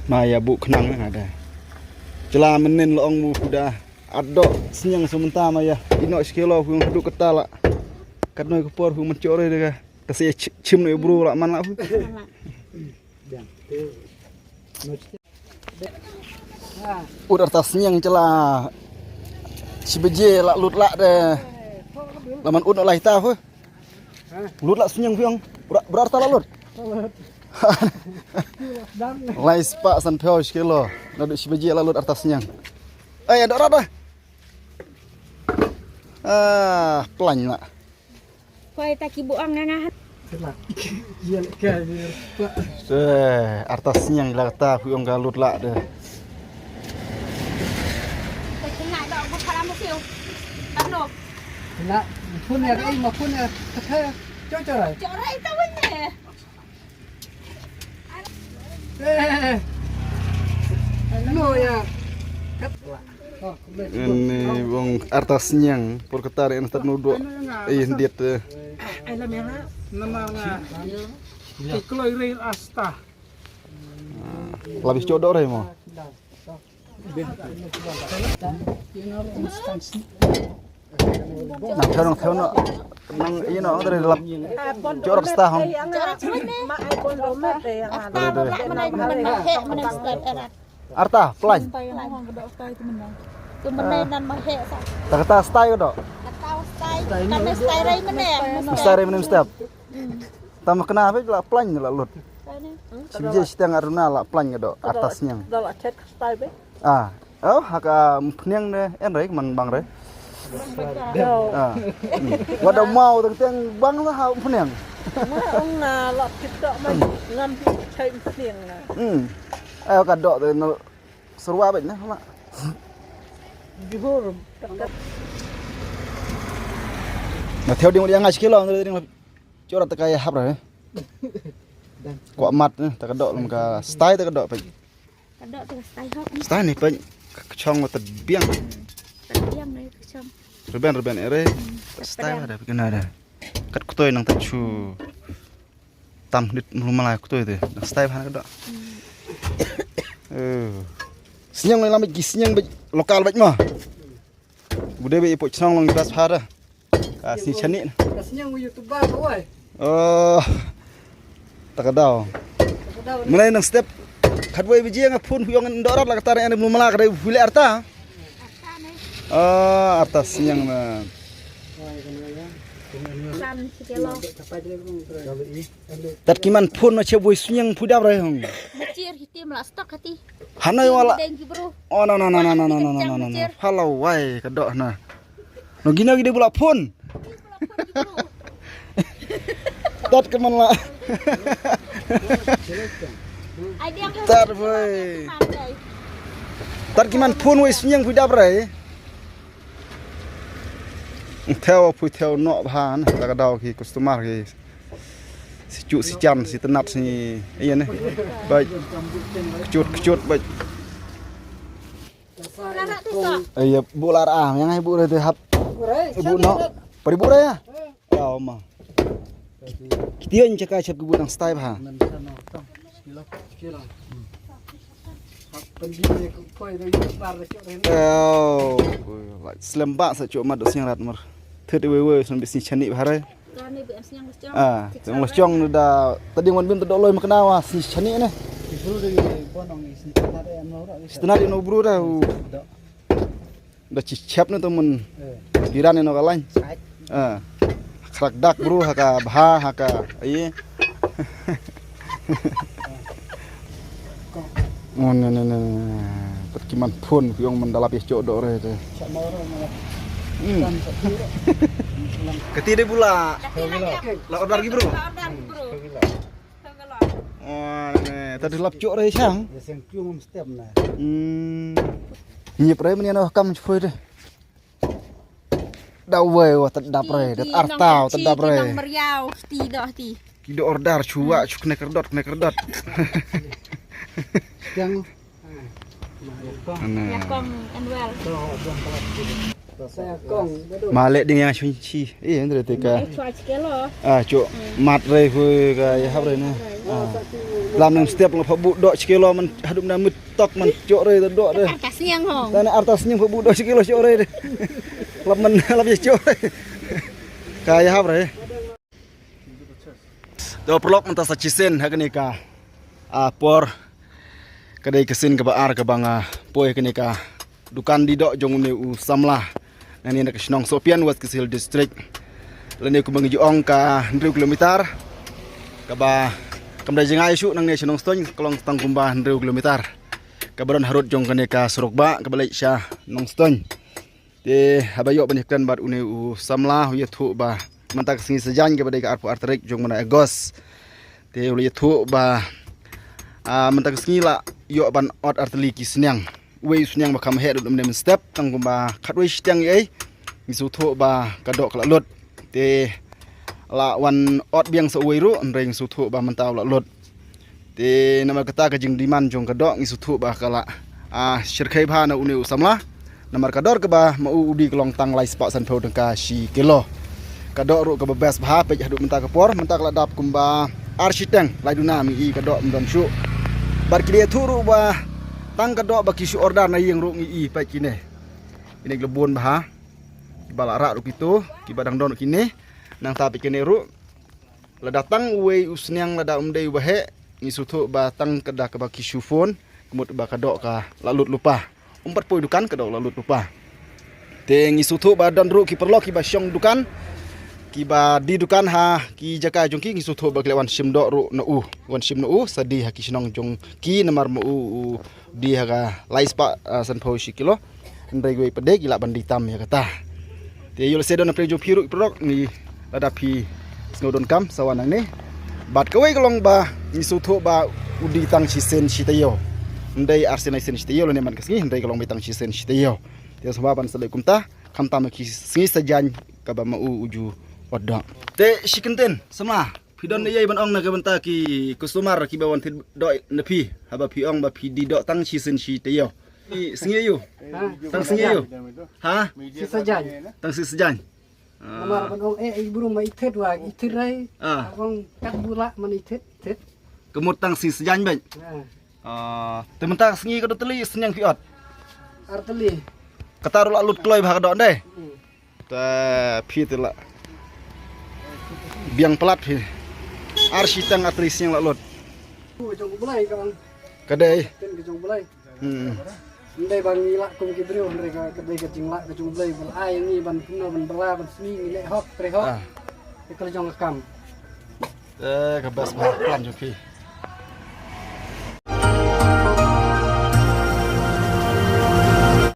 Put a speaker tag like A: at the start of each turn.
A: Maya bu kenang ada. Celah menin loong mu sudah adok senyang sementara maya. Inok sekilo hu duduk ketala. Kadno kepor hu mencore deh. Kasih cim no bro lak man lak hu. Udah tas senyang celah. Si beje lak lut lak deh. Laman ut nak lah hitah hu. Lut lak senyang fiang. Berarti lak lut. Lai spak san peo sekilo. Nak si beje lak lut atasnya. Ada rat dah. Pelan lah.
B: Koi tak ibu angah.
A: Atasnya yang kata aku yang galut lah deh.
B: Tak kena dak aku para musil. Ano?
C: Nak pun ya ai ma pun ya tak cocorai.
B: Corai tawin ni.
C: No ya.
A: Ini bong atasnya pur ketar yang ternuduk. Diet.
C: Alam yang nama nga. Ikloi rail asta.
A: Labis codok deh mo. Nah, theo nó nang ini no dari dalam corak setahun.
B: Corak mana? Mak ai pon romet yang ada. Mana start era.
A: Arta, pelan.
B: Tu menenan mahe sa.
A: Tak kata style dok.
B: Tahu style. Kami style rai mana?
A: Style menem step. Tambah kenapa juga pelan lah lut. Sibje setiang aruna lah pelan dok atasnya.
C: Dalam chat style be.
A: Haka peniang deh, rek man bang deh. Wadah mau tentang bang lah peniang.
C: Ông là lọt thịt đọ mà ngâm chơi tiền là.
A: Kadok tu no seru abet nah mak.
C: Bihur.
A: Nah theo dia ngai sekilo dia corak tak kaya hap dah. Kuat mat tak kadok lam ka style tak kadok pe.
B: Kadok tu style hok.
A: Style ni pe chong ta biang.
B: Biang ni kecam.
A: Reben ere style ada kena ada. Kat kutoi nang tachu. Tam dit rumah lah kutoi tu. Style han kadok. Senyang lai lambat senyang lokal baik mah. Bude be ipok chnong long bas phara. Kasih chani.
C: Senyang YouTuber oi.
A: Tak kadau. Mulai nang step kadwai biji nga phun huyong ndorat la katare ane mumala kadai hule arta. Arta senyang na.
B: San sekilo.
A: Tat kiman phun ma cheboi senyang pudap rai hong.
B: Macir hitim la stok hati.
A: Hanai wala.
B: Dengki bro.
A: No. Halau wai kadok na. No gina gide pula phun. Tat keman la. Tar boy. Tar kiman phun wei senyang pudap rai. Theo pui theo no bhan la kadau ki customer ki. Si cu si chan si tenat si iya ni. Baik. Kecut baik. Iya bu lar yang ibu tu hap. Ibu no. Paribu ya. Ya oma. Kition cakap cakap ibu nang style ha. Selembak saja mat dosing rat mer. Thut wewe son bisni chani bhare.
B: Tani bi senyang lesjong.
A: Tong lesjong dah tadi mon bim todok loy maknawa si chani ne. Setenar ino bro dah. Dah cicap ne temen. Kiran ino kalain. Krak dak bro haka bha haka ai. Ne. Perkiman pun yang mendalap ya cok dok re tu. Ketide pula. Lah order lagi bro. Tadi lap cok re sang.
C: Yang cium step nah.
A: Nyip re menian kam foi de. Dah weh tedap re, dat artau tedap re.
B: Nang meriau ti dah ti.
A: Kido order cuak cuk kena kerdot.
C: Yang
B: Yakong and well.
C: Saya kong.
A: Malek dengan sunci. Iya ndre te ka.
B: Cuaca sekilo.
A: Cuk mat re hui ka ya hab re ne. làm nang setiap ngapa bu dok sekilo man hadum na mitok man cok re dok re
D: Atasnya hong.
A: dan atasnya bu dok sekilo cok re lap man lap ya cok re kaya hab re do prolog mentas cisen hakani ka por kadai kesin ke baar ke banga poe kene ka dukan di dok jong ne u samlah nani nak snong sopian was kesil district lene ku bangi ong ka 100 kilometer ka ba kamda jengai su nang ne snong ston kolong tang kumba 100 kilometer ka baron harut jong kene ka surukba ka balai sha nong ston te habayo banyakan bat une u samlah hu thu ba mantak singi sejan ke badai ka arpu arterik jong mana agos te ulu thu ba mentak sengi la yo ban ot arteli ki senyang we senyang ba kam he dum nem step tang ba khat we stiang ei misu tho ba kadok la lot te la wan ot biang so we ru reng su tho ba mentaw la lot te nama kata ka jing diman jong kadok misu tho ba kala shirkai bha na une usamla namar kador ke ba mau udi kelong tang lai spa san pho tangka shi kilo kadok ru ke bebas bha pe hadu mentak por mentak la dap kumba architeng lai duna mi i kadok mdon shu bar kini turu ba tang kadok baki su order na yang ru ngi i pa kini ini glebon bah bala ra ru kitu ki badang don kini nang tapi kini ru la datang we usnyang la da umdei wahe ngi sutu ba tang kada ka baki su phone kemut ba kadok ka lalut lupa umpat poi dukan kadok lalut lupa te ngi sutu ba don ru ki perlo ki ba syong dukan ki ba di dukan ha ki jaka jongki ngi sutu ba klewan sim do ru na u wan sim na u sadi ha ki sinong jong ki namar mu di ha ga laispa san pho shi kilo ndai goi pede gila bandi tam ya kata te yul sedo na prejo phiru prok ni lada phi snodon kam sawanang ni bat kawai kolong ba ngi sutu ba udi tang chi sen shi tayo ndai arsenai sen shi tayo ne man kasngi ndai kolong bitang chi sen shi tayo te sababan salai kumta kam tam ki singi sajan ka ba mau uju odang te shikenten sama pidon ne yai ban ong na ka banta ki kusumar ki bawan ti doi na phi haba phi ong ba phi di do tang chi sen shi te yo ni singi yu tang singi yu ha
C: Si sajan.
A: tang si sejan
C: Namar ban ong burung ma ithet wa ithet rai. Ong kat bula man ithet thet.
A: kemut tang si sejan ban te mentang singi ka do teli senyang pi ot
C: Arteli.
A: kata ru lut kloi bha ka do ndai ta phi te la biang pelat phi arsitang atris yang la lut
C: Jong bulai kang
A: kadai
C: ten ke jong bulai. Ndai bang ni la kum ke brio mereka kedai ke jing la ke jong bulai bal ai ni ban puna ban bala ban smi ni le hok tre hok. Ke jong kam.
A: ke bas bha plan jo phi